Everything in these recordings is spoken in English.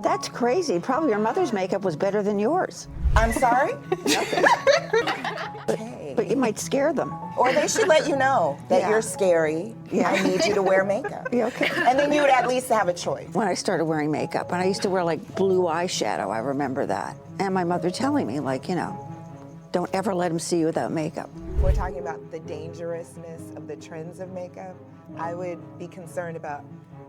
That's crazy. Probably your mother's makeup was better than yours. I'm sorry? But you might scare them. Or they should let you know that Yeah. you're scary. Yeah. I need you to wear makeup. Yeah, okay. And then you would at least have a choice. When I started wearing makeup, and I used to wear like blue eyeshadow, I remember that. And my mother telling me, like, don't ever let them see you without makeup. We're talking about the dangerousness of the trends of makeup. I would be concerned about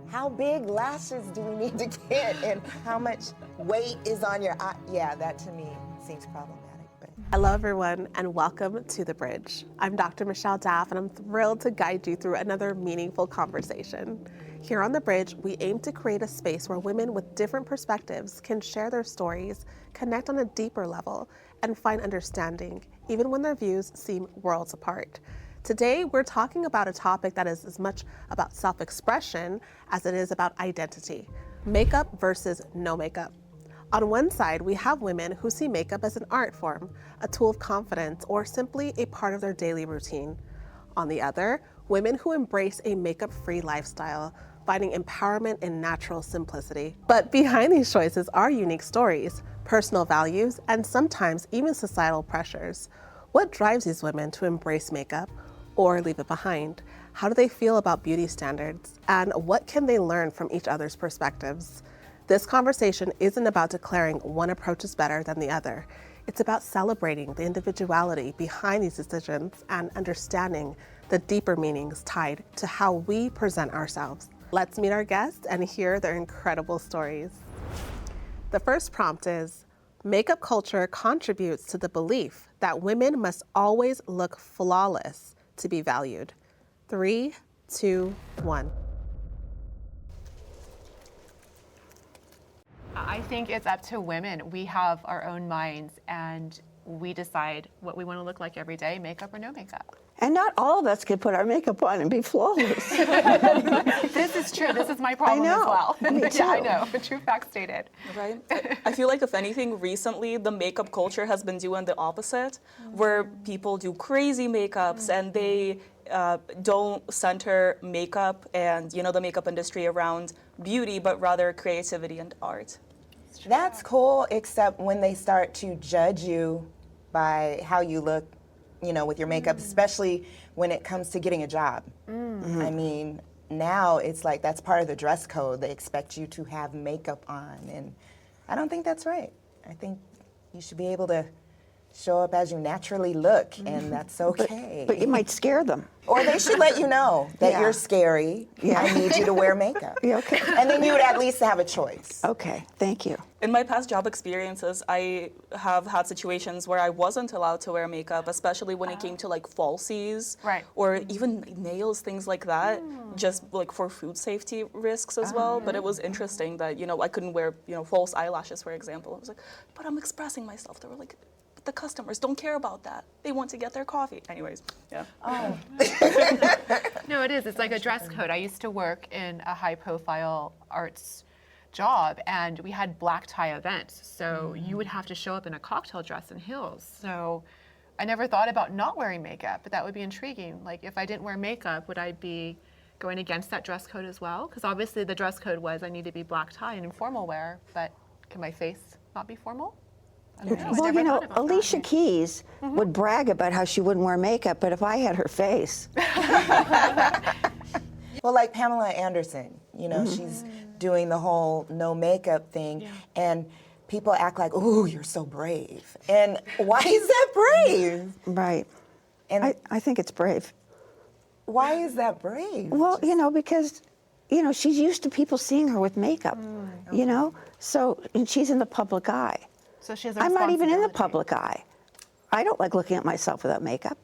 how big lashes do we need to get and how much weight is on your eye. Yeah, that to me seems problematic. But Hello everyone and welcome to The Bridge. I'm Dr. Michelle Daff and I'm thrilled to guide you through another meaningful conversation. Here on The Bridge, we aim to create a space where women with different perspectives can share their stories, connect on a deeper level, and find understanding, even when their views seem worlds apart. Today, we're talking about a topic that is as much about self-expression as it is about identity: makeup versus no makeup. On one side, we have women who see makeup as an art form, a tool of confidence, or simply a part of their daily routine. On the other, women who embrace a makeup-free lifestyle, finding empowerment in natural simplicity. But behind these choices are unique stories, personal values, and sometimes even societal pressures. What drives these women to embrace makeup or leave it behind? How do they feel about beauty standards? And what can they learn from each other's perspectives? This conversation isn't about declaring one approach is better than the other. It's about celebrating the individuality behind these decisions and understanding the deeper meanings tied to how we present ourselves. Let's meet our guests and hear their incredible stories. The first prompt is: makeup culture contributes to the belief that women must always look flawless to be valued. 3, 2, 1. I think it's up to women. We have our own minds and we decide what we want to look like every day, makeup or no makeup. And not all of us can put our makeup on and be flawless. This is true. This is my problem know. as well. Me Yeah, I too. know. True fact stated. Right. I feel like if anything, recently the makeup culture has been doing the opposite, where people do crazy makeups and they don't center makeup and the makeup industry around beauty, but rather creativity and art. that's cool, except when they start to judge you by how you look, with your makeup, especially when it comes to getting a job. I mean, now it's like that's part of the dress code. They expect you to have makeup on, and I don't think that's right. I think you should be able to show up as you naturally look, and that's okay. But you might scare them. Or they should let you know that Yeah. you're scary. Yeah. I need you to wear makeup. Yeah, okay. And then you would at least have a choice. Okay, thank you. In my past job experiences, I have had situations where I wasn't allowed to wear makeup, especially when it came to like falsies, Right. or even nails, things like that, just like for food safety risks as well. But it was interesting that, I couldn't wear, false eyelashes, for example. I was like, but I'm expressing myself. They were like, but the customers don't care about that. They want to get their coffee. Anyways, yeah. No, it is. It's like a dress code. I used to work in a high-profile arts job, and we had black tie events. So you would have to show up in a cocktail dress and heels. So I never thought about not wearing makeup, but that would be intriguing. Like, if I didn't wear makeup, would I be going against that dress code as well? Because obviously the dress code was I need to be black tie and in formal wear, but can my face not be formal? I don't know. I Well, never thought about that. Alicia Keys would brag about how she wouldn't wear makeup, but if I had her face, Well, like Pamela Anderson, she's doing the whole no makeup thing, and people act like, "Ooh, you're so brave." And why is that brave? right. And I think it's brave. why is that brave? Well, because, she's used to people seeing her with makeup, so, and she's in the public eye. So she has a I'm not even in the responsibility. public eye. I don't like looking at myself without makeup.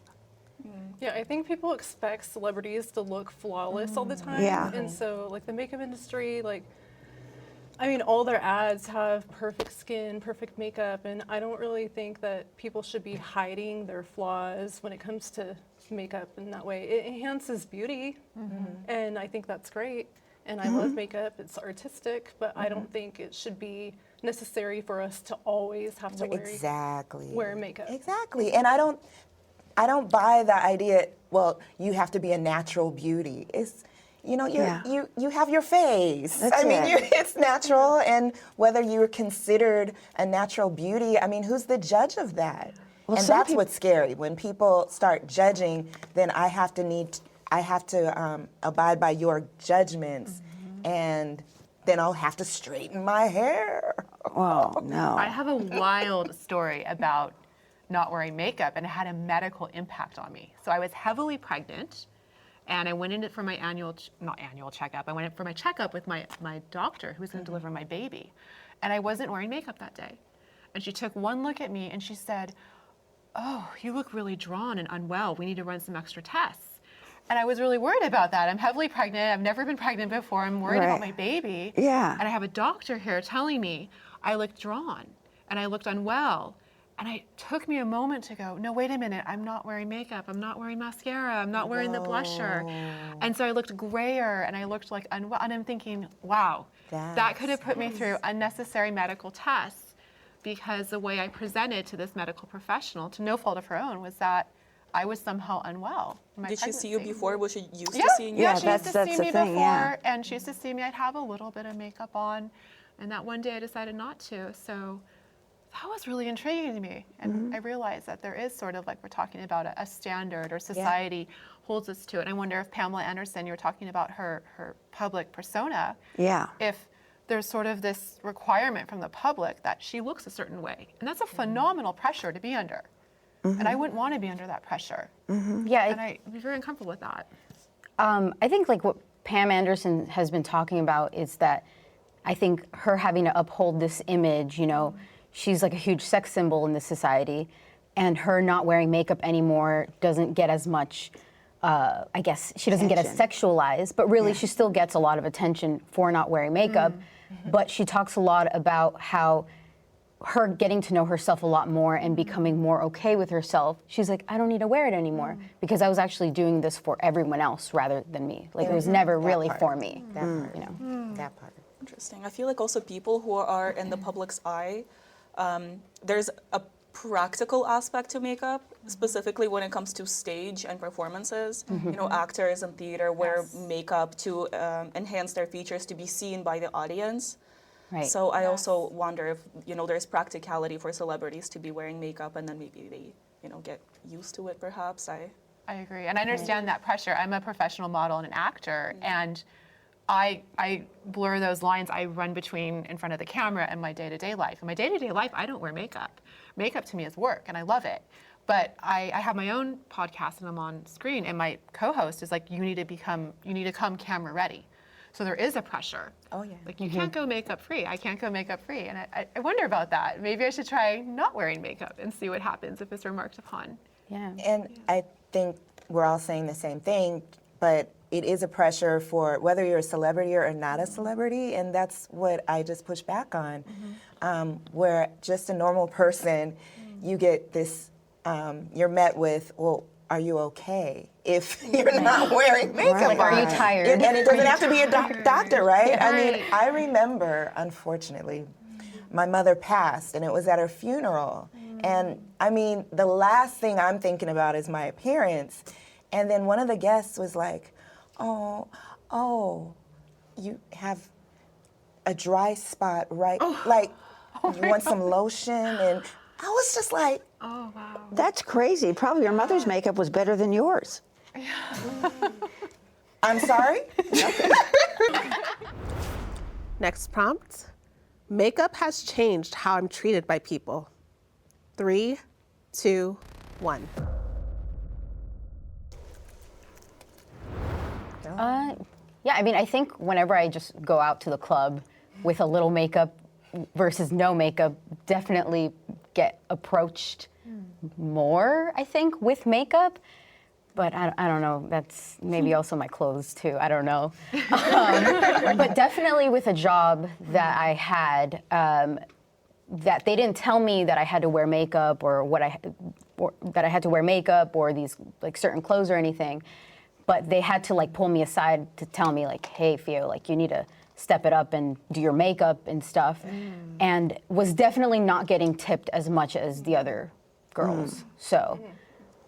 Yeah, I think people expect celebrities to look flawless all the time. Yeah. And so, like, the makeup industry, all their ads have perfect skin, perfect makeup, and I don't really think that people should be hiding their flaws when it comes to makeup in that way. It enhances beauty, and I think that's great. And I love makeup, it's artistic, but I don't think it should be necessary for us to always have to wear makeup. Exactly. And I don't buy the idea, well, you have to be a natural beauty. You know, Yeah. you have your face. That's I mean, it. it's natural, and whether you're considered a natural beauty, I mean, who's the judge of that? Well, And some that's peop- what's scary. When people start judging, then I have to abide by your judgments, and then I'll have to straighten my hair. Oh, no. I have a wild story about not wearing makeup, and it had a medical impact on me. So I was heavily pregnant, and I went in for my not annual checkup. I went in for my checkup with my doctor who was going to deliver my baby, and I wasn't wearing makeup that day. And she took one look at me and she said, "Oh, you look really drawn and unwell. We need to run some extra tests." And I was really worried about that. I'm heavily pregnant. I've never been pregnant before. I'm worried about Right. my baby. Yeah. And I have a doctor here telling me I look drawn and I looked unwell. And it took me a moment to go, no, wait a minute. I'm not wearing makeup. I'm not wearing mascara. I'm not wearing the blusher. And so I looked grayer and I looked like unwell. And I'm thinking, wow, that could have put me through unnecessary medical tests, because the way I presented to this medical professional, to no fault of her own, was that I was somehow unwell in my Did she see you pregnancy. before? Was she used Yeah, to seeing you? yeah, Yeah, she used to that's see the me thing, before, yeah. and she used to see me. I'd have a little bit of makeup on, and that one day I decided not to. So that was really intriguing to me, and I realized that there is sort of like we're talking about a standard, or society holds us to it. And I wonder if Pamela Anderson, you were talking about her public persona, Yeah. if there's sort of this requirement from the public that she looks a certain way, and that's a phenomenal pressure to be under. And I wouldn't want to be under that pressure. Yeah, And I'd be very uncomfortable with that. I think like what Pam Anderson has been talking about is that I think her having to uphold this image, you know, she's like a huge sex symbol in this society, and her not wearing makeup anymore doesn't get as much, I guess she doesn't get as sexualized, but really she still gets a lot of attention for not wearing makeup. But she talks a lot about how her getting to know herself a lot more and becoming more okay with herself. She's like, I don't need to wear it anymore because I was actually doing this for everyone else rather than me. Like it was never really for me. That part. You know. That part. Interesting. I feel like also people who are in the public's eye, there's a practical aspect to makeup, specifically when it comes to stage and performances. You know, actors in theater wear makeup to enhance their features to be seen by the audience. Right. So I also wonder if, you know, there's practicality for celebrities to be wearing makeup, and then maybe they, you know, get used to it perhaps. I agree, and I understand that pressure. I'm a professional model and an actor, and I blur those lines. I run between in front of the camera and my day-to-day life. In my day-to-day life, I don't wear makeup. Makeup to me is work, and I love it. But I have my own podcast, and I'm on screen, and my co-host is like, you need to come camera ready. So there is a pressure. Oh, yeah. Like you can't go makeup free. I can't go makeup free. And I wonder about that. Maybe I should try not wearing makeup and see what happens if it's remarked upon. Yeah. And I think we're all saying the same thing, but it is a pressure for whether you're a celebrity or not a celebrity, and that's what I just push back on. Where just a normal person, you get this, you're met with, well, are you okay if you're not wearing makeup Like, are you on? tired? And it doesn't have to be a doctor, right? I mean, Right. I remember, unfortunately, my mother passed, and it was at her funeral. And I mean, the last thing I'm thinking about is my appearance. And then one of the guests was like, oh, you have a dry spot, right? Like, you want some lotion? And I was just like, Oh, wow. That's crazy. Probably your mother's makeup was better than yours. I'm sorry? Next prompt. Makeup has changed how I'm treated by people. 3, 2, 1. Yeah, I mean, I think whenever I just go out to the club with a little makeup versus no makeup, definitely get approached more, I think, with makeup. But I don't know, that's maybe also my clothes too, I don't know. But definitely with a job that I had, that they didn't tell me that I had to wear makeup or that I had to wear makeup or these like certain clothes or anything. But they had to like pull me aside to tell me like, hey, Fio, like you need to step it up and do your makeup and stuff. And was definitely not getting tipped as much as the other girls. So,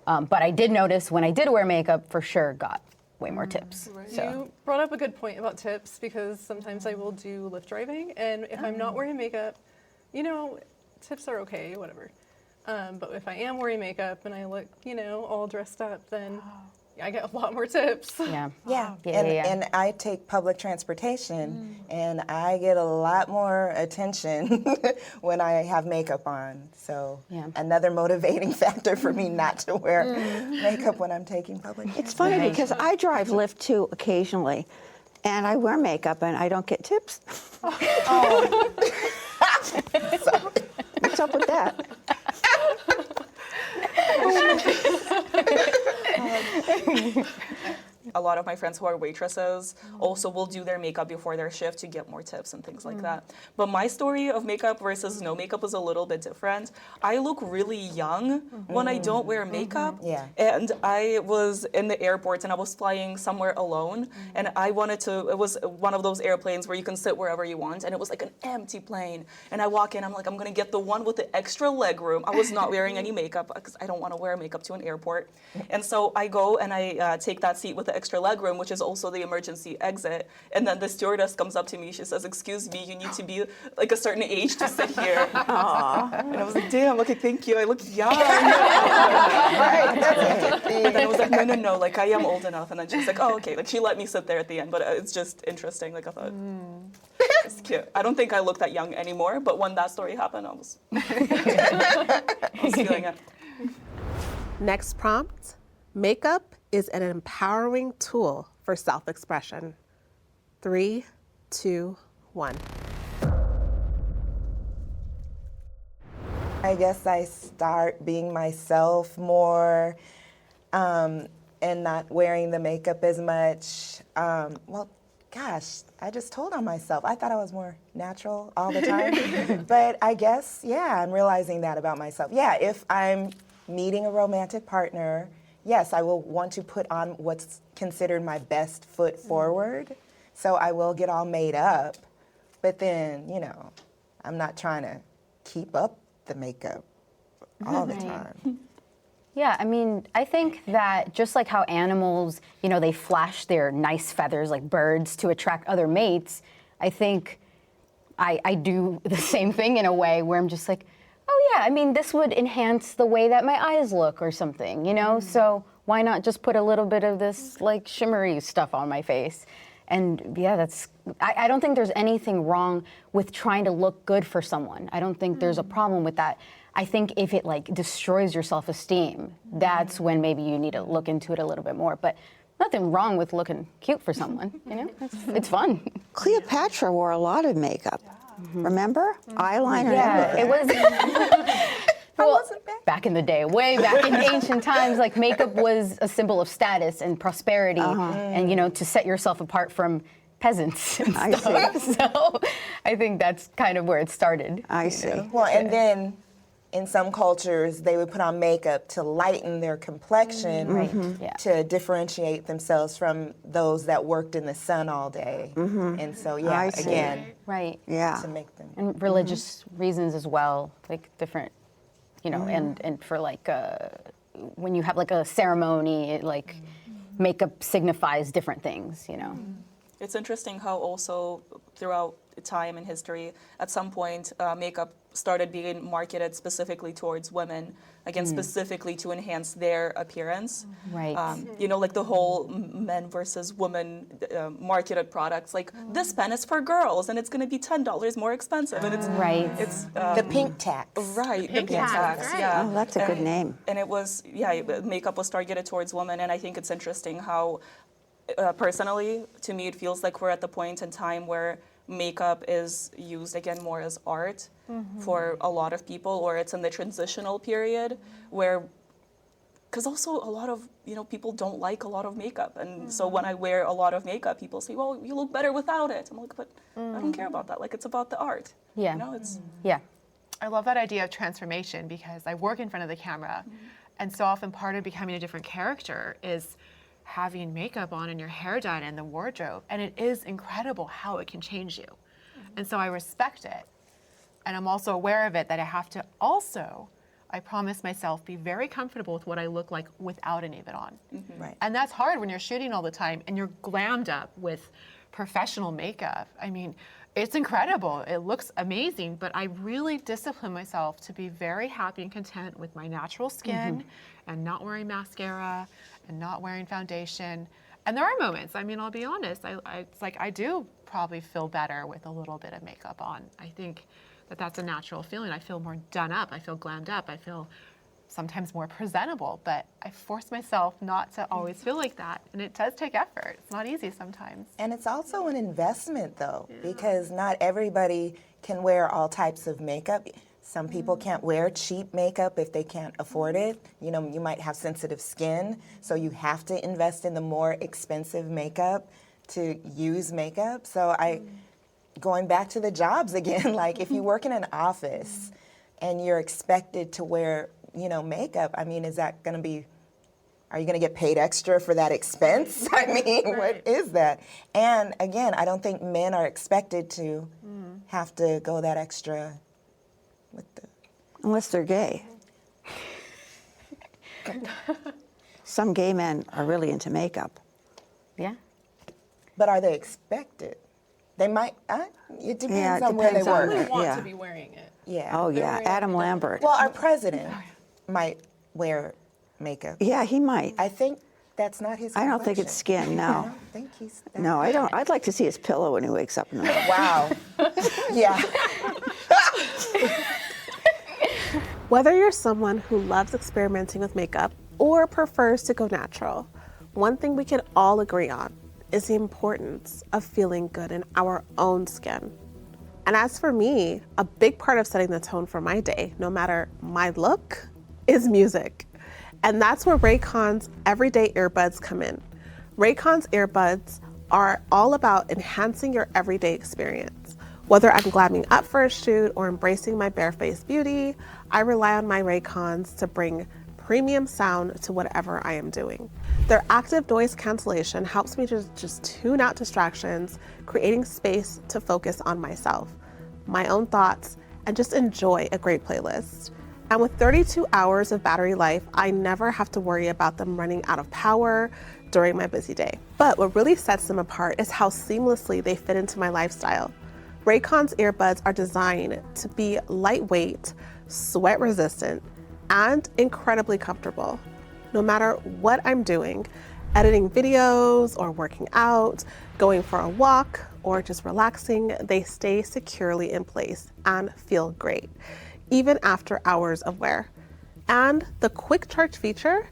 but I did notice when I did wear makeup, for sure got way more tips. So You brought up a good point about tips because sometimes I will do Lyft driving, and if I'm not wearing makeup, you know, tips are okay, whatever. But if I am wearing makeup and I look, you know, all dressed up, then I get a lot more tips. yeah. Yeah. Yeah, and, yeah, yeah. and I take public transportation and I get a lot more attention when I have makeup on. So Yeah. another motivating factor for me not to wear makeup when I'm taking public transportation. It's funny because I drive Lyft too occasionally, and I wear makeup and I don't get tips. What's up with that? A lot of my friends who are waitresses also will do their makeup before their shift to get more tips and things like that. But my story of makeup versus no makeup is a little bit different. I look really young when I don't wear makeup. Yeah. And I was in the airport and I was flying somewhere alone, and I wanted to, it was one of those airplanes where you can sit wherever you want, and it was like an empty plane. And I walk in, I'm like, I'm gonna get the one with the extra leg room. I was not wearing any makeup because I don't want to wear makeup to an airport. And so I go and I take that seat with the extra leg room, which is also the emergency exit. And then the stewardess comes up to me, she says, "Excuse me, you need to be like a certain age to sit here." And I was like, damn, okay, thank you, I look young. And then I was like, no, like I am old enough. And then she was like, oh, okay, like she let me sit there at the end, but it's just interesting, like I thought, it's cute. I don't think I look that young anymore, but when that story happened, I was feeling it. Next prompt, makeup is an empowering tool for self-expression. 3, 2, 1. I guess I start being myself more and not wearing the makeup as much. Well, gosh, I just told on myself. I thought I was more natural all the time. But I guess, yeah, I'm realizing that about myself. Yeah, if I'm meeting a romantic partner, yes, I will want to put on what's considered my best foot forward. So I will get all made up. But then, you know, I'm not trying to keep up the makeup all the time. Yeah, I mean, I think that just like how animals, you know, they flash their nice feathers like birds to attract other mates, I think I do the same thing in a way where I'm just like, oh yeah, I mean, this would enhance the way that my eyes look or something, you know? So why not just put a little bit of this like shimmery stuff on my face? And yeah, I don't think there's anything wrong with trying to look good for someone. I don't think there's a problem with that. I think if it like destroys your self-esteem, that's when maybe you need to look into it a little bit more. But nothing wrong with looking cute for someone, you know? It's fun. Cleopatra wore a lot of makeup. Remember? Eyeliner and Yeah, everything. it was. Back in the day, way back in ancient times, like makeup was a symbol of status and prosperity, and you know, to set yourself apart from peasants and I stuff. So I think that's kind of where it started. I see. Well, and then in some cultures, they would put on makeup to lighten their complexion Yeah. to differentiate themselves from those that worked in the sun all day. And so, yeah, I see. again, Right. Yeah. to make them. And religious reasons as well, like different, you know, and for like when you have like a ceremony, it like makeup signifies different things, you know. It's interesting how also throughout time in history, at some point, makeup started being marketed specifically towards women, again, specifically to enhance their appearance. Right. You know, like the whole men versus women marketed products, like this pen is for girls and it's going to be $10 more expensive. And it's Right. It's The pink tax. right, Pink the pink tax, tax, right. yeah. Oh, that's a good name. And it was, yeah, makeup was targeted towards women, and I think it's interesting how, personally, to me, it feels like we're at the point in time where makeup is used again more as art for a lot of people, or it's in the transitional period where, because also a lot of, you know, people don't like a lot of makeup, and so when I wear a lot of makeup, people say, well, you look better without it. I'm like, but I don't care about that. Like, it's about the art. Yeah. You know, it's. Yeah. I love that idea of transformation because I work in front of the camera, and so often part of becoming a different character is having makeup on and your hair done and the wardrobe, and it is incredible how it can change you. And so I respect it, and I'm also aware of it that I have to also I promised myself be very comfortable with what I look like without any of it on. Right. And that's hard when you're shooting all the time and you're glammed up with professional makeup. I mean, it's incredible. It looks amazing, but I really discipline myself to be very happy and content with my natural skin and not wearing mascara and not wearing foundation. And there are moments, I mean, I'll be honest, it's like I do probably feel better with a little bit of makeup on. I think that that's a natural feeling. I feel more done up. I feel glammed up. I feel sometimes more presentable, but I force myself not to always feel like that. And it does take effort. It's not easy sometimes. And it's also an investment, though, because not everybody can wear all types of makeup. Some people can't wear cheap makeup if they can't afford it. You know, you might have sensitive skin, so you have to invest in the more expensive makeup to use makeup. So going back to the jobs again, like if you work in an office and you're expected to wear, you know, makeup, I mean, is that going to be, are you going to get paid extra for that expense? I mean, what is that? And again, I don't think men are expected to have to go that extra with the... Unless they're gay. Some gay men are really into makeup. Yeah. But are they expected? They might, it depends Yeah, it on where they depends on work. They want Yeah. to be wearing it. Yeah. Oh, yeah, wearing Adam it. Lambert. Well, our president might wear makeup. Yeah, he might. I think that's not his I don't think it's complexion. skin, I no. don't think he's that No, I don't. bad. I'd like to see his pillow when he wakes up in the morning. Wow. Yeah. Whether you're someone who loves experimenting with makeup or prefers to go natural, one thing we can all agree on is the importance of feeling good in our own skin. And as for me, a big part of setting the tone for my day, no matter my look, is music. And that's where Raycon's everyday earbuds come in. Raycon's earbuds are all about enhancing your everyday experience. Whether I'm glamming up for a shoot or embracing my barefaced beauty, I rely on my Raycons to bring premium sound to whatever I am doing. Their active noise cancellation helps me to just tune out distractions, creating space to focus on myself, my own thoughts, and just enjoy a great playlist. And with 32 hours of battery life, I never have to worry about them running out of power during my busy day. But what really sets them apart is how seamlessly they fit into my lifestyle. Raycon's earbuds are designed to be lightweight, sweat resistant, and incredibly comfortable. No matter what I'm doing, editing videos or working out, going for a walk, or just relaxing, they stay securely in place and feel great, even after hours of wear. And the quick charge feature,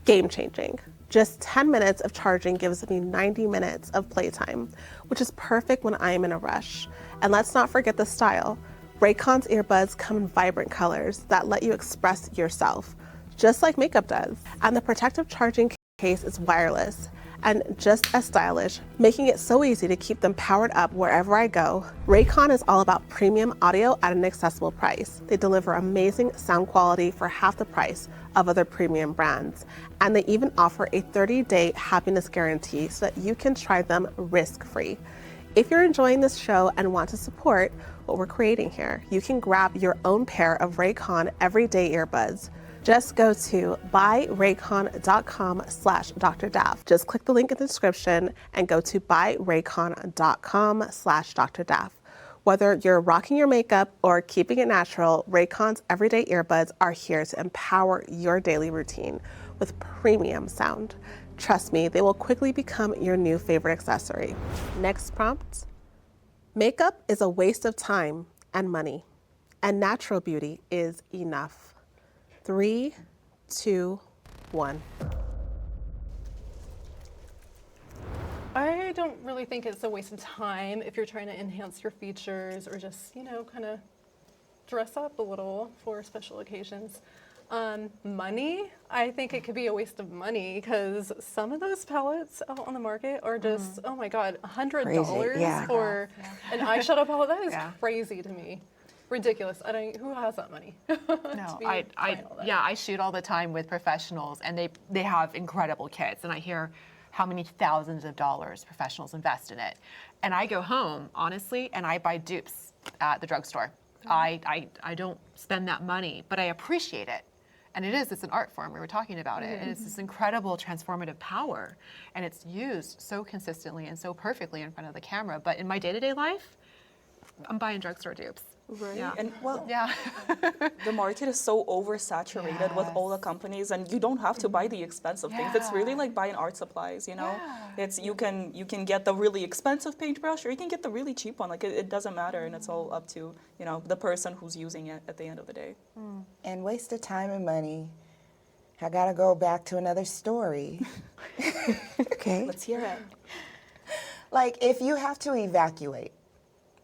game changing. Just 10 minutes of charging gives me 90 minutes of playtime, which is perfect when I am in a rush. And let's not forget the style. Raycon's earbuds come in vibrant colors that let you express yourself, just like makeup does. And the protective charging case is wireless and just as stylish, making it so easy to keep them powered up wherever I go. Raycon is all about premium audio at an accessible price. They deliver amazing sound quality for half the price of other premium brands. And they even offer a 30-day happiness guarantee so that you can try them risk-free. If you're enjoying this show and want to support what we're creating here, you can grab your own pair of Raycon everyday earbuds. Just go to buyraycon.com/Dr. Daff. Just click the link in the description and go to buyraycon.com/Dr. Daff. Whether you're rocking your makeup or keeping it natural, Raycon's everyday earbuds are here to empower your daily routine with premium sound. Trust me, they will quickly become your new favorite accessory. Next prompt. Makeup is a waste of time and money, and natural beauty is enough. 3, 2, 1. I don't really think it's a waste of time if you're trying to enhance your features or just, you know, kind of dress up a little for special occasions. Money, I think it could be a waste of money because some of those palettes out on the market are just, oh my God, $100 Crazy, yeah. for an eyeshadow palette. That is Yeah. crazy to me. Ridiculous. I don't. Who has that money? No, to be buying all that? I shoot all the time with professionals, and they have incredible kits, and I hear how many thousands of dollars professionals invest in it. And I go home, honestly, and I buy dupes at the drugstore. I don't spend that money, but I appreciate it. And it's an art form. We were talking about it. And it's this incredible transformative power. And it's used so consistently and so perfectly in front of the camera. But in my day-to-day life, I'm buying drugstore dupes. Right. Yeah. And Yeah. the market is so oversaturated with all the companies, and you don't have to buy the expensive things. It's really like buying art supplies, you know? It's you can get the really expensive paintbrush, or you can get the really cheap one. Like it doesn't matter, and it's all up to, you know, the person who's using it at the end of the day. And waste of time and money. I gotta go back to another story. Okay. Let's hear it. Like if you have to evacuate,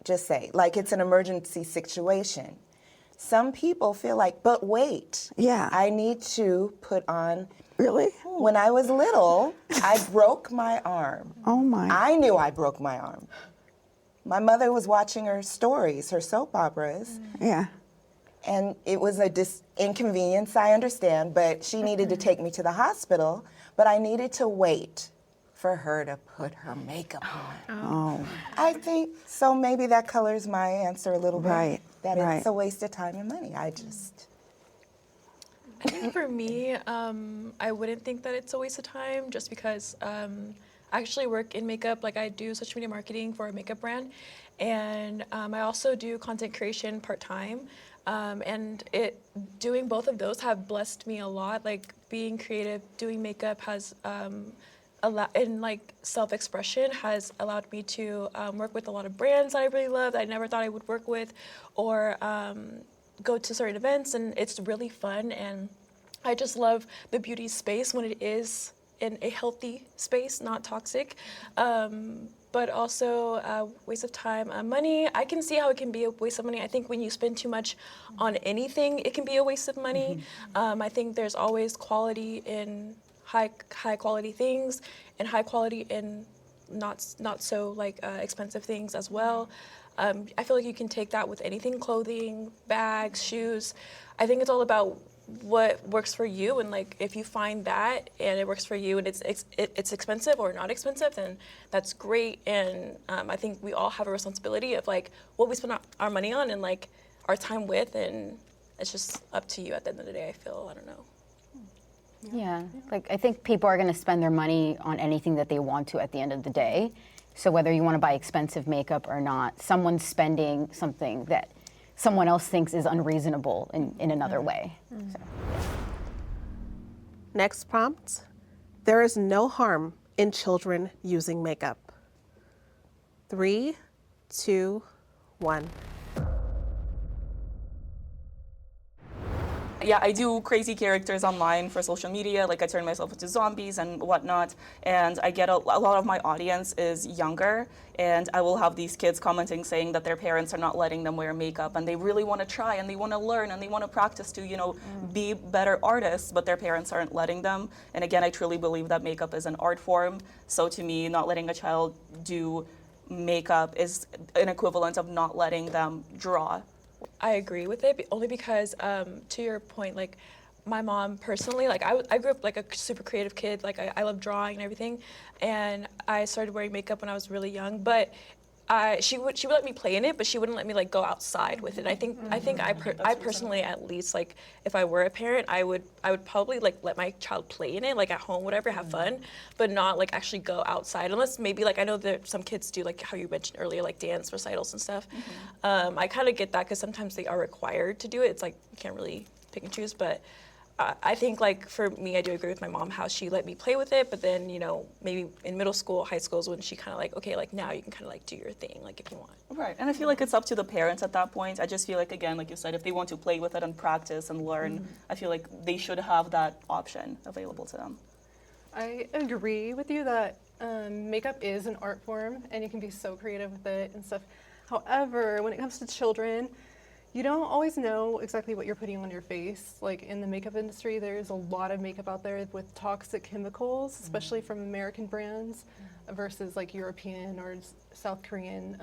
just say, like it's an emergency situation. Some people feel like, but wait, Yeah. I need to put on. Really? When I was little, I broke my arm. Oh my. I knew I broke my arm. My mother was watching her stories, her soap operas, Yeah. and it was a inconvenience, I understand, but she needed to take me to the hospital, but I needed to wait for her to put her makeup on. Oh. I think, so maybe that colors my answer a little bit. Right, That right. it's a waste of time and money. I just, I think for me, I wouldn't think that it's a waste of time just because I actually work in makeup. Like I do social media marketing for a makeup brand, and I also do content creation part-time. And doing both of those have blessed me a lot. Like being creative, doing makeup has and like self-expression has allowed me to work with a lot of brands that I really love that I never thought I would work with, or go to certain events, and it's really fun. And I just love the beauty space when it is in a healthy space, not toxic. But also waste of time, money. I can see how it can be a waste of money. I think when you spend too much on anything, it can be a waste of money. I think there's always quality in high quality things, and high quality in not so like expensive things as well. I feel like you can take that with anything: clothing, bags, shoes. I think it's all about what works for you, and like if you find that and it works for you and it's expensive or not expensive, then that's great. And I think we all have a responsibility of like what we spend our money on and like our time with, and it's just up to you at the end of the day. I feel, I don't know. Yeah, like I think people are going to spend their money on anything that they want to at the end of the day. So whether you want to buy expensive makeup or not, someone's spending something that someone else thinks is unreasonable in another way. So. Next prompt: there is no harm in children using makeup. 3, 2, 1. Yeah, I do crazy characters online for social media. Like I turn myself into zombies and whatnot. And I get a lot of my audience is younger. And I will have these kids commenting saying that their parents are not letting them wear makeup. And they really want to try and they want to learn and they want to practice to, you know, be better artists, but their parents aren't letting them. And again, I truly believe that makeup is an art form. So to me, not letting a child do makeup is an equivalent of not letting them draw. I agree with it, only because, to your point, like my mom personally, like I grew up like a super creative kid. Like I love drawing and everything, and I started wearing makeup when I was really young. But she would let me play in it, but she wouldn't let me like go outside with it. I think I personally, at least, like if I were a parent, I would probably like let my child play in it, like at home, whatever, have fun, but not like actually go outside, unless maybe like I know that some kids do, like how you mentioned earlier, like dance recitals and stuff. I kind of get that because sometimes they are required to do it. It's like you can't really pick and choose, but I think like for me, I do agree with my mom how she let me play with it, but then, you know, maybe in middle school, high school is when she kind of like, okay, like now you can kind of like do your thing, like if you want. Right, and I feel like it's up to the parents at that point. I just feel like, again, like you said, if they want to play with it and practice and learn, I feel like they should have that option available to them. I agree with you that makeup is an art form and you can be so creative with it and stuff. However, when it comes to children, you don't always know exactly what you're putting on your face. Like in the makeup industry, there's a lot of makeup out there with toxic chemicals, especially from American brands versus like European or South Korean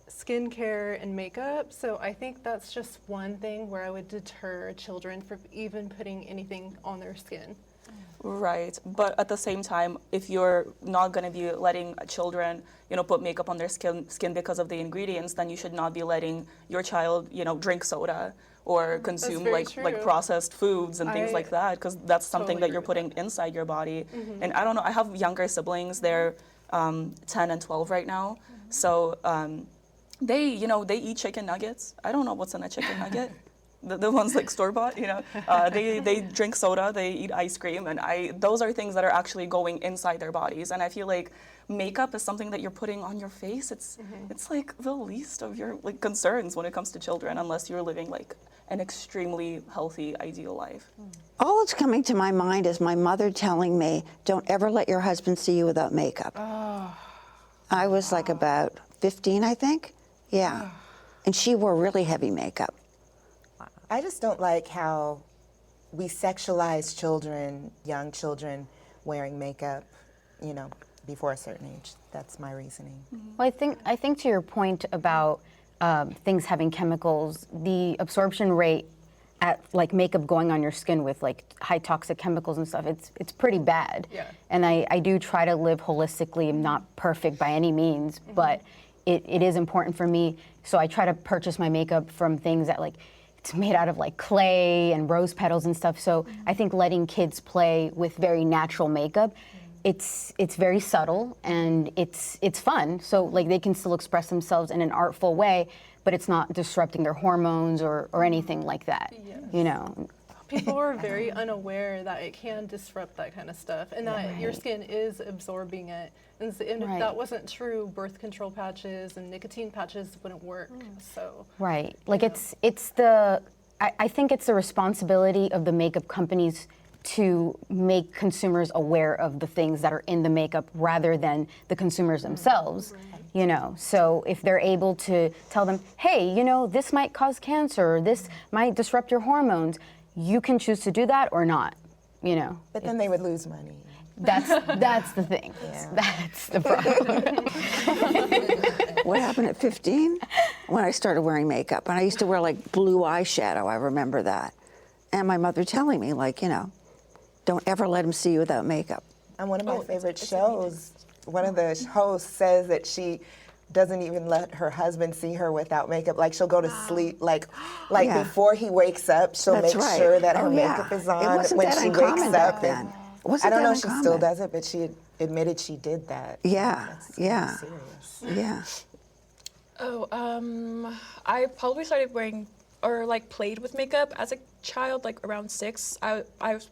skincare and makeup. So I think that's just one thing where I would deter children from even putting anything on their skin. Right, but at the same time, if you're not going to be letting children, put makeup on their skin because of the ingredients, then you should not be letting your child, drink soda or consume very like true. processed foods and things I like that, because that's something totally that agree you're with putting inside your body. And I don't know, I have younger siblings. They're 10 and 12 right now, so they, they eat chicken nuggets. I don't know what's in a chicken nugget. The ones like store-bought, they drink soda, they eat ice cream, and those are things that are actually going inside their bodies. And I feel like makeup is something that you're putting on your face. It's like the least of your like concerns when it comes to children, unless you're living like an extremely healthy, ideal life. All that's coming to my mind is my mother telling me, don't ever let your husband see you without makeup. I was like about 15, I think. Yeah. And she wore really heavy makeup. I just don't like how we sexualize children, young children, wearing makeup, before a certain age. That's my reasoning. Well, I think to your point about things having chemicals, the absorption rate at like makeup going on your skin with like high toxic chemicals and stuff, it's pretty bad. Yeah. And I do try to live holistically. I'm not perfect by any means, but it is important for me. So I try to purchase my makeup from things that like, it's made out of like clay and rose petals and stuff. So I think letting kids play with very natural makeup, it's very subtle and it's fun. So like they can still express themselves in an artful way, but it's not disrupting their hormones or anything like that. Yes. People are very unaware that it can disrupt that kind of stuff and that your skin is absorbing it. And if that wasn't true, birth control patches and nicotine patches wouldn't work. So Right. Like I think it's the responsibility of the makeup companies to make consumers aware of the things that are in the makeup rather than the consumers themselves. So if they're able to tell them, hey, this might cause cancer, or this might disrupt your hormones, you can choose to do that or not. But then they would lose money. That's the thing. Yeah. That's the problem. What happened at 15? When I started wearing makeup. And I used to wear like blue eyeshadow, I remember that. And my mother telling me like, don't ever let him see you without makeup. On one of my favorite shows, one of the hosts says that she doesn't even let her husband see her without makeup. Like she'll go to sleep, like Yeah. before he wakes up, she'll That's make right. sure that her Oh, yeah. makeup is It on wasn't when that she uncommon wakes back up. then. And It wasn't I don't that know if she still uncommon. does it, but she admitted she did that. Yeah, That's yeah. serious. Yeah. I probably started wearing or like played with makeup as a child, like around 6. I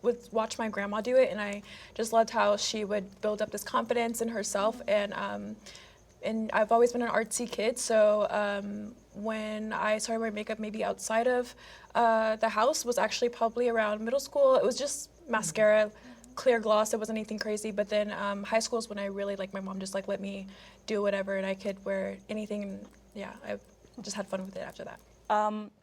would watch my grandma do it, and I just loved how she would build up this confidence in herself. And I've always been an artsy kid, so when I started wearing makeup, maybe outside of the house, was actually probably around middle school. It was just mascara, clear gloss. It wasn't anything crazy. But then high school is when I really my mom just let me do whatever, and I could wear anything. And yeah, I just had fun with it after that.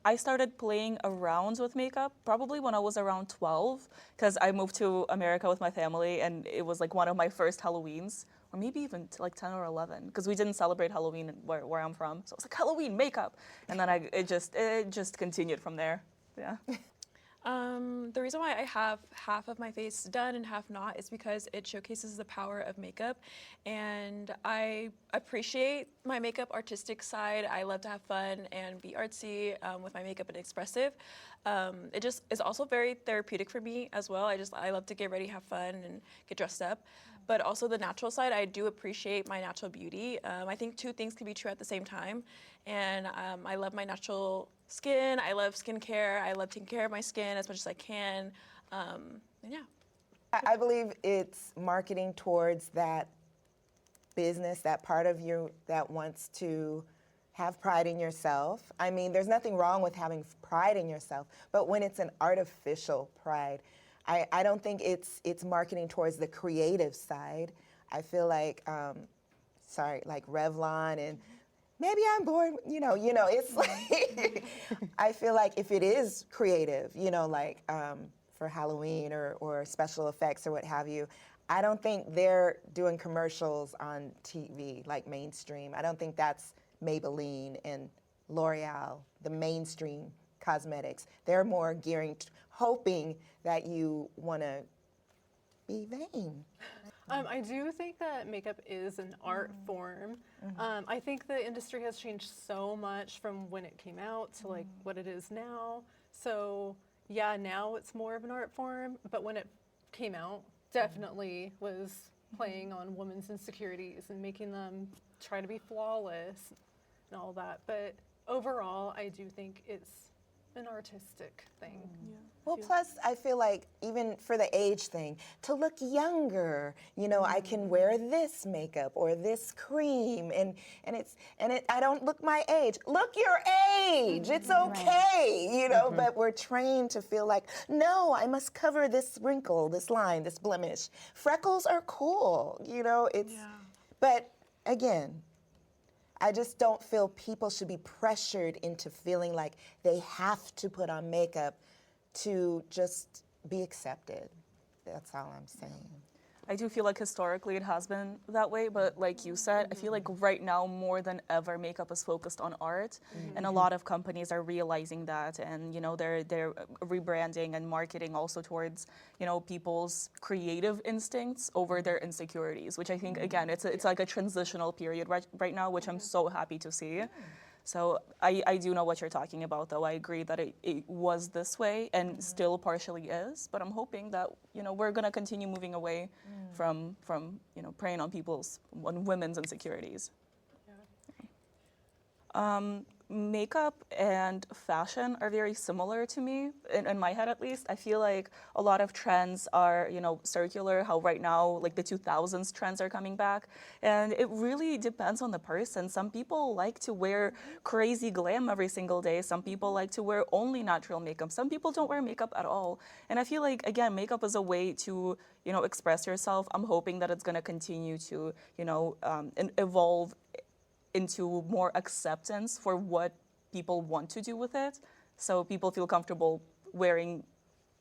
I started playing around with makeup probably when I was around 12, because I moved to America with my family, and it was like one of my first Halloweens, or maybe even like 10 or 11, because we didn't celebrate Halloween where I'm from. So it was like Halloween makeup, and then it just continued from there. Yeah. The reason why I have half of my face done and half not is because it showcases the power of makeup, and I appreciate my makeup artistic side. I love to have fun and be artsy with my makeup and expressive. It just is also very therapeutic for me as well. I love to get ready, have fun, and get dressed up. But also the natural side, I do appreciate my natural beauty. I think two things can be true at the same time. And I love my natural skin. I love skincare. I love taking care of my skin as much as I can. And yeah. I believe it's marketing towards that business, that part of you that wants to have pride in yourself. I mean, there's nothing wrong with having pride in yourself, but when it's an artificial pride, I don't think it's marketing towards the creative side. I feel like, like Revlon and maybe I'm born, it's like, I feel like if it is creative, like for Halloween or special effects or what have you, I don't think they're doing commercials on TV like mainstream. I don't think that's Maybelline and L'Oreal, the mainstream cosmetics. They're more hoping that you want to be vain. I do think that makeup is an art form. I think the industry has changed so much from when it came out to like what it is now. So yeah, now it's more of an art form, but when it came out, definitely was playing on women's insecurities and making them try to be flawless and all that. But overall, I do think it's an artistic thing. Well, plus I feel like even for the age thing, to look younger, you know, I can wear this makeup or this cream, and I don't look my age. Look your age. It's okay, you know. But we're trained to feel like, no, I must cover this wrinkle, this line, this blemish. Freckles are cool, you know. But again, I just don't feel people should be pressured into feeling like they have to put on makeup to just be accepted. That's all I'm saying. I do feel like historically it has been that way, but like you said, I feel like right now more than ever makeup is focused on art, and a lot of companies are realizing that, and you know they're rebranding and marketing also towards people's creative instincts over their insecurities, which I think again it's like a transitional period right now, which I'm so happy to see. So I do know what you're talking about, though. I agree that it was this way and still partially is, but I'm hoping that we're gonna continue moving away from preying on women's insecurities. Makeup and fashion are very similar to me, in my head at least. I feel like a lot of trends are, circular, how right now, like the 2000s trends are coming back. And it really depends on the person. Some people like to wear crazy glam every single day. Some people like to wear only natural makeup. Some people don't wear makeup at all. And I feel like, again, makeup is a way to, express yourself. I'm hoping that it's going to continue to, evolve into more acceptance for what people want to do with it. So people feel comfortable wearing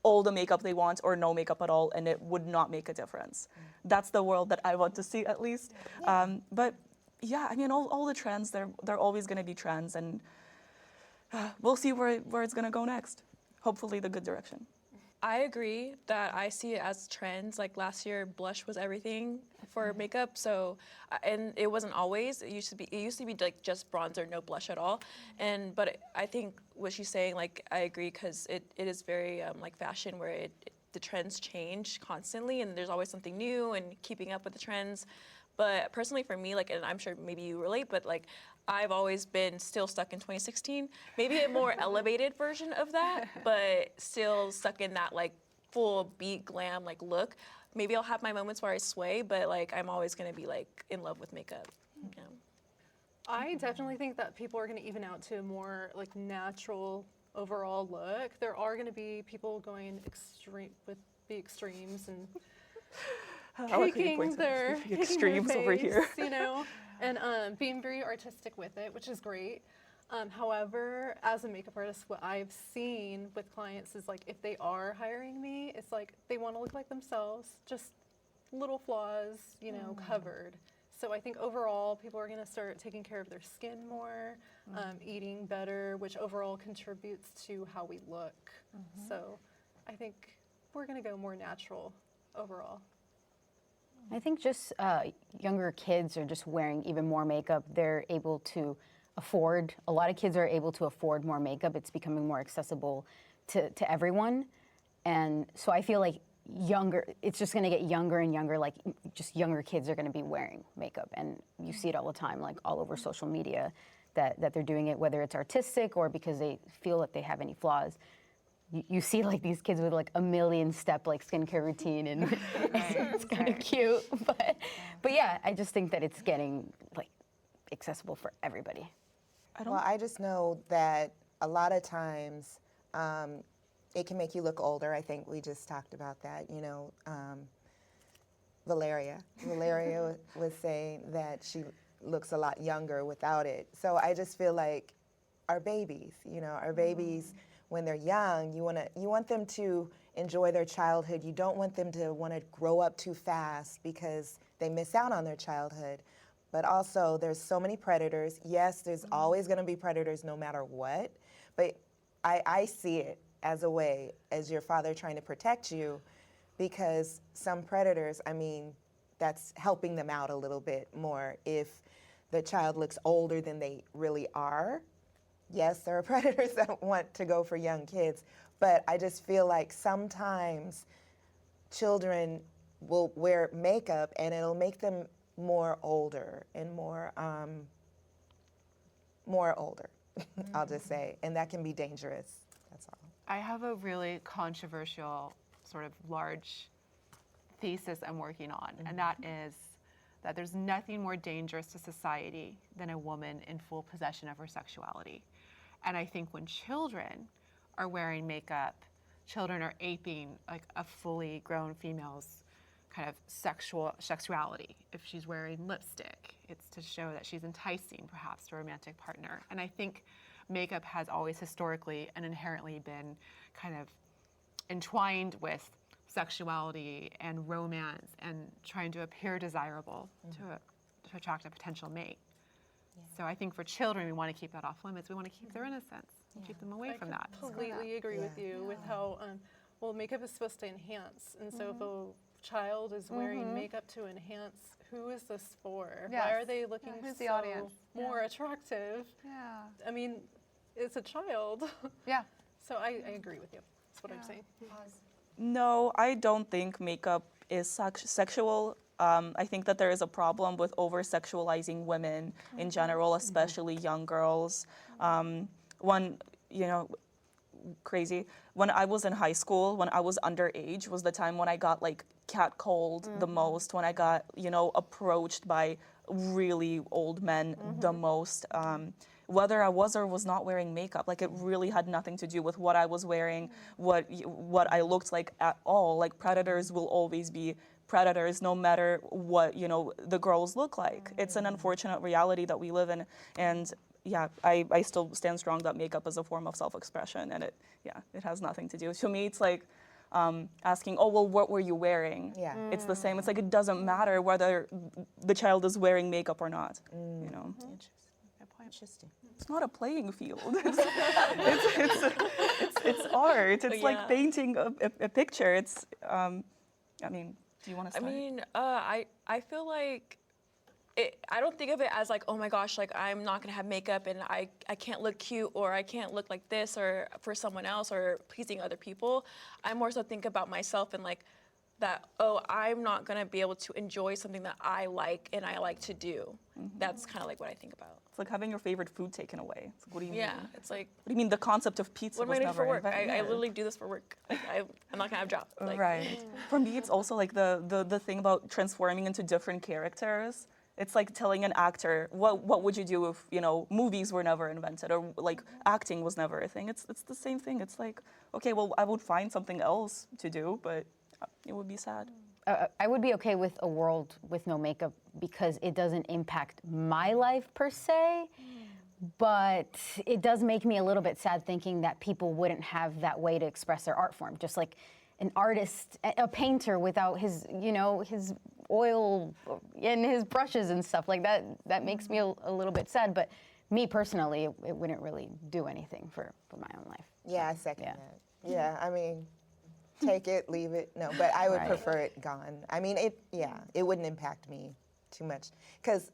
all the makeup they want or no makeup at all, and it would not make a difference. That's the world that I want to see, at least. But yeah, I mean, all the trends, they're always going to be trends, and we'll see where it's going to go next. Hopefully the good direction. I agree that I see it as trends. Like last year, blush was everything for makeup. So, and it wasn't always. It used to be like just bronzer, no blush at all. But I think what she's saying, like I agree, because it is very like fashion where the trends change constantly, and there's always something new and keeping up with the trends. But personally for me, like, and I'm sure maybe you relate, but like I've always been still stuck in 2016, maybe a more elevated version of that, but still stuck in that like full beat glam like look. Maybe I'll have my moments where I sway, but like I'm always gonna be like in love with makeup. Yeah. I definitely think that people are going to even out to a more like natural overall look. There are going to be people going extreme with the extremes and taking their extremes over here, and being very artistic with it, which is great. However, as a makeup artist, what I've seen with clients is like if they are hiring me, it's like they want to look like themselves, just little flaws, covered. So I think overall, people are going to start taking care of their skin more, eating better, which overall contributes to how we look. So I think we're going to go more natural overall. I think just younger kids are just wearing even more makeup. They're able to afford, a lot of kids are able to afford more makeup. It's becoming more accessible to everyone. And so I feel like it's just gonna get younger and younger, like just younger kids are gonna be wearing makeup. And you see it all the time, like all over social media, that they're doing it, whether it's artistic or because they feel that they have any flaws. You see like these kids with like a million step like skincare routine, and it's kind of cute. But yeah, I just think that it's getting like accessible for everybody. I just know that a lot of times it can make you look older. I think we just talked about that. Valeria was saying that she looks a lot younger without it. So I just feel like our babies, when they're young, you want them to enjoy their childhood. You don't want them to want to grow up too fast because they miss out on their childhood. But also, there's so many predators. Yes, there's always going to be predators no matter what. But I see it as a way, as your father trying to protect you, because some predators, I mean, that's helping them out a little bit more if the child looks older than they really are. Yes, there are predators that want to go for young kids, but I just feel like sometimes children will wear makeup and it'll make them more older and more older, I'll just say, and that can be dangerous. That's all. I have a really controversial, sort of large thesis I'm working on, and that is that there's nothing more dangerous to society than a woman in full possession of her sexuality. And I think when children are wearing makeup, children are aping like a fully grown female's kind of sexuality. If she's wearing lipstick, it's to show that she's enticing perhaps to a romantic partner. And I think makeup has always historically and inherently been kind of entwined with sexuality and romance and trying to appear desirable to attract a potential mate. So I think for children, we want to keep that off limits. We want to keep their innocence and keep them away from that. Completely agree with you with how, well, makeup is supposed to enhance. And so if a child is wearing makeup to enhance, who is this for? Yes. Why are they looking who's so the audience? more attractive? Yeah. I mean, it's a child. Yeah. So I agree with you. That's what I'm saying. No, I don't think makeup is sexual. I think that there is a problem with over-sexualizing women in general, especially young girls. One, crazy. When I was in high school, when I was underage, was the time when I got like catcalled the most, when I got, approached by really old men the most. Whether I was or was not wearing makeup, like it really had nothing to do with what I was wearing, what I looked like at all. Like predators will always be predators no matter what, the girls look like. It's an unfortunate reality that we live in. And yeah, I still stand strong that makeup is a form of self-expression, and it has nothing to do. To me, it's like asking, oh, well, what were you wearing? Yeah. It's the same. It's like it doesn't matter whether the child is wearing makeup or not, Interesting. It's not a playing field. It's art. It's like painting a picture. It's, do you want to start? I feel like I don't think of it as like, oh my gosh, like I'm not gonna have makeup and I can't look cute or I can't look like this or for someone else or pleasing other people. I more so think about myself and like that, oh, I'm not gonna be able to enjoy something that I like and I like to do. That's kind of like what I think about. It's like having your favorite food taken away. It's like, what do you mean? Yeah, it's like, What do you mean the concept of pizza what am was I doing never for work? invented? I literally do this for work. Like, I'm not gonna have a job. Like, Right. For me, it's also like the thing about transforming into different characters. It's like telling an actor, what would you do if, movies were never invented or like acting was never a thing. It's the same thing. It's like, okay, well, I would find something else to do, but it would be sad. I would be okay with a world with no makeup because it doesn't impact my life per se, but it does make me a little bit sad thinking that people wouldn't have that way to express their art form. Just like an artist, a painter without his, his oil and his brushes and stuff like that. That makes me a little bit sad, but me personally, it wouldn't really do anything for my own life. Yeah, I second Yeah. that. Yeah, I mean, take it, leave it. No, but I would Right. prefer it gone. I mean, it wouldn't impact me too much. Because,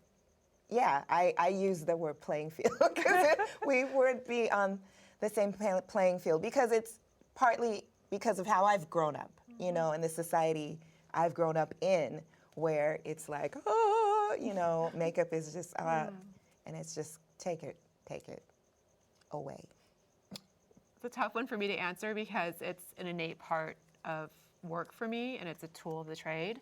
I use the word playing field because we would be on the same playing field because it's partly because of how I've grown up, in the society I've grown up in where it's like, makeup is just, and it's just take it away. It's a tough one for me to answer because it's an innate part of work for me and it's a tool of the trade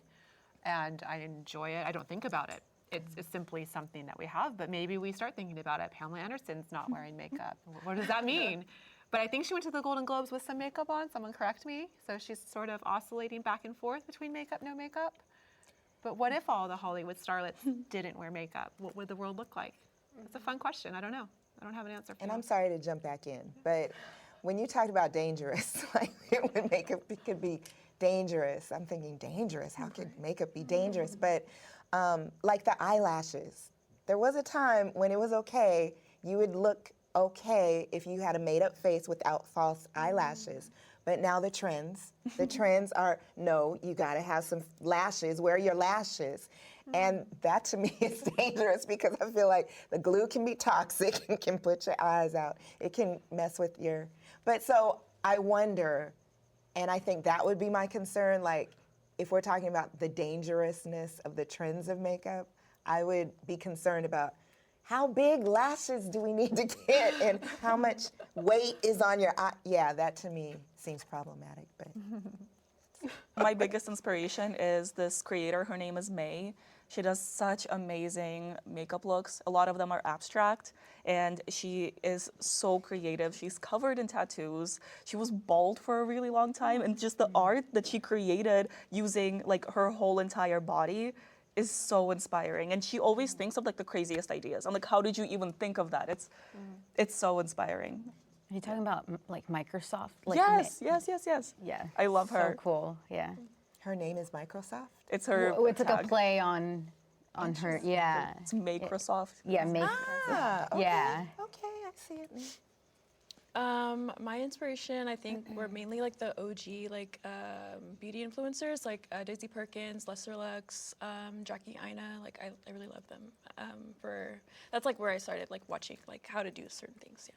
and I enjoy it. I don't think about it. It's simply something that we have, but maybe we start thinking about it. Pamela Anderson's not wearing makeup. What does that mean? But I think she went to the Golden Globes with some makeup on, someone correct me. So she's sort of oscillating back and forth between makeup, no makeup. But what if all the Hollywood starlets didn't wear makeup? What would the world look like? It's a fun question. I don't know. I don't have an answer for And you. I'm sorry to jump back in, but when you talked about dangerous, like when makeup could be dangerous, I'm thinking dangerous. How could makeup be dangerous? But like the eyelashes, there was a time when it was okay. You would look okay if you had a made-up face without false eyelashes. But now the trends are, no, you got to have some lashes. Where are your lashes? And that to me is dangerous because I feel like the glue can be toxic and can put your eyes out. It can mess with your, but so I wonder, and I think that would be my concern, like if we're talking about the dangerousness of the trends of makeup, I would be concerned about how big lashes do we need to get and how much weight is on your eye. Yeah, that to me seems problematic. But My biggest inspiration is this creator. Her name is May. She does such amazing makeup looks. A lot of them are abstract, and she is so creative. She's covered in tattoos. She was bald for a really long time, and just the art that she created using like her whole entire body is so inspiring. And she always thinks of like the craziest ideas. I'm like, how did you even think of that? It's so inspiring. Are you talking about like Microsoft? Like Yes. Yeah. I love her. So cool. Yeah. her name is Microsoft. It's her. Oh, it's like a tag. play on her. Yeah. It's Microsoft. Yeah. Make. Okay. Yeah. Okay, I see it now. My inspiration, I think, were mainly like the OG like beauty influencers, like Daisy Perkins, Lester Lux, Jackie Aina. Like I really love them. That's like where I started like watching like how to do certain things. Yeah.